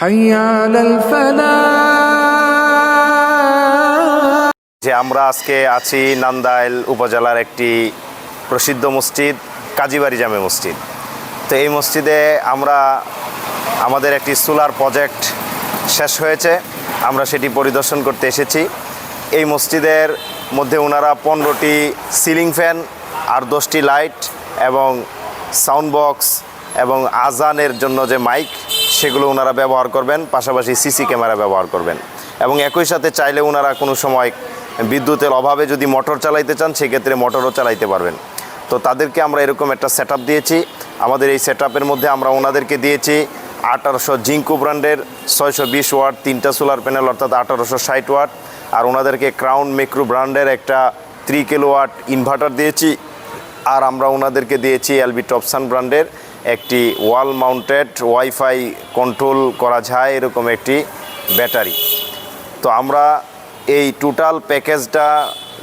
حي على الفلاح। যে আমরা আজকে আছি নান্দাইল উপজেলার একটি প্রসিদ্ধ মসজিদ কাজীবাড়ি জামে মসজিদ। তো এই মসজিদে আমরা আমাদের একটি সোলার প্রজেক্ট শেষ হয়েছে, আমরা সেটি পরিদর্শন করতে এসেছি। এই মসজিদের মধ্যে ওনারা 15টি সিলিং ফ্যান আর 10টি লাইট এবং সাউন্ড বক্স এবং আজানের জন্য যে মাইক সেগুলো ওনারা ব্যবহার করবেন, পাশাপাশি সিসি ক্যামেরা ব্যবহার করবেন এবং একই সাথে চাইলে ওনারা কোনো সময় বিদ্যুতের অভাবে যদি মোটর চালাইতে চান সেক্ষেত্রে মোটরও চালাইতে পারবেন। তো তাদেরকে আমরা এরকম একটা সেট দিয়েছি। আমাদের এই সেট মধ্যে আমরা ওনাদেরকে দিয়েছি 1800 জিঙ্কো ব্র্যান্ডের 620 ওয়াট 3টা সোলার প্যানেল অর্থাৎ 1860 ওয়াট, আর ওনাদেরকে ক্রাউন মেক্রো ব্র্যান্ডের একটা 3 কিলোওয়াট ইনভার্টার দিয়েছি। আর আমরা ওনাদেরকে দিয়েছি এলবি টপসান ব্র্যান্ডের একটি ওয়াল মাউন্টেড ওয়াইফাই কন্ট্রোল করা যায় এরকম একটি ব্যাটারি। তো আমরা এই টোটাল প্যাকেজটা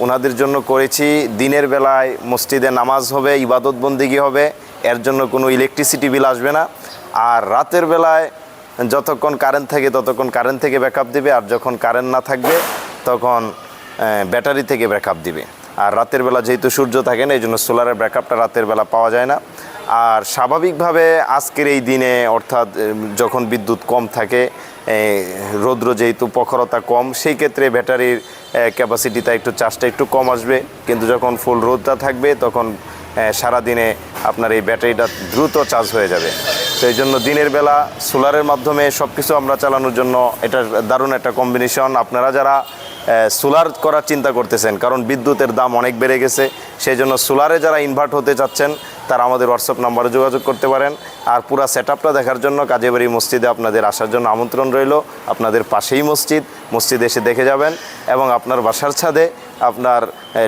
ওনাদের জন্য করেছি। দিনের বেলায় মসজিদে নামাজ হবে, ইবাদত বন্দিগি হবে, এর জন্য কোনো ইলেকট্রিসিটি বিল আসবে না। আর রাতের বেলায় যতক্ষণ কারেন্ট থাকে ততক্ষণ কারেন্ট থেকে ব্যাকআপ দিবে, আর যখন কারেন্ট না থাকবে তখন ব্যাটারি থেকে ব্যাকআপ দিবে। আর রাতের বেলা যেহেতু সূর্য থাকে না, এই জন্য সোলারের ব্যাকআপটা রাতের বেলা পাওয়া যায় না। আর স্বাভাবিকভাবে আজকের এই দিনে অর্থাৎ যখন বিদ্যুৎ কম থাকে, রৌদ্র যেহেতু প্রখরতা কম, সেই ক্ষেত্রে ব্যাটারির ক্যাপাসিটিটা একটু চার্জটা একটু কম আসবে, কিন্তু যখন ফুল রোদটা থাকবে তখন সারাদিনে আপনার এই ব্যাটারিটা দ্রুত চার্জ হয়ে যাবে। তো এই জন্য দিনের বেলা সোলারের মাধ্যমে সব কিছু আমরা চালানোর জন্য এটা দারুণ একটা কম্বিনেশন। আপনারা যারা সোলার করার চিন্তা করতেছেন, কারণ বিদ্যুতের দাম অনেক বেড়ে গেছে, সেই জন্য সোলারে যারা ইনভার্ট হতে চাচ্ছেন তারা আমাদের হোয়াটসঅ্যাপ নাম্বারে যোগাযোগ করতে পারেন। আর পুরো সেটআপটা দেখার জন্য কাজীবাড়ি মসজিদে আপনাদের আসার জন্য আমন্ত্রণ রইল। আপনাদের পাশেই মসজিদ এসে দেখে যাবেন এবং আপনার বাসার ছাদে আপনার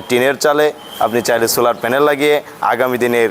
টিনের চালে আপনি চাইলে সোলার প্যানেল লাগিয়ে আগামী দিনের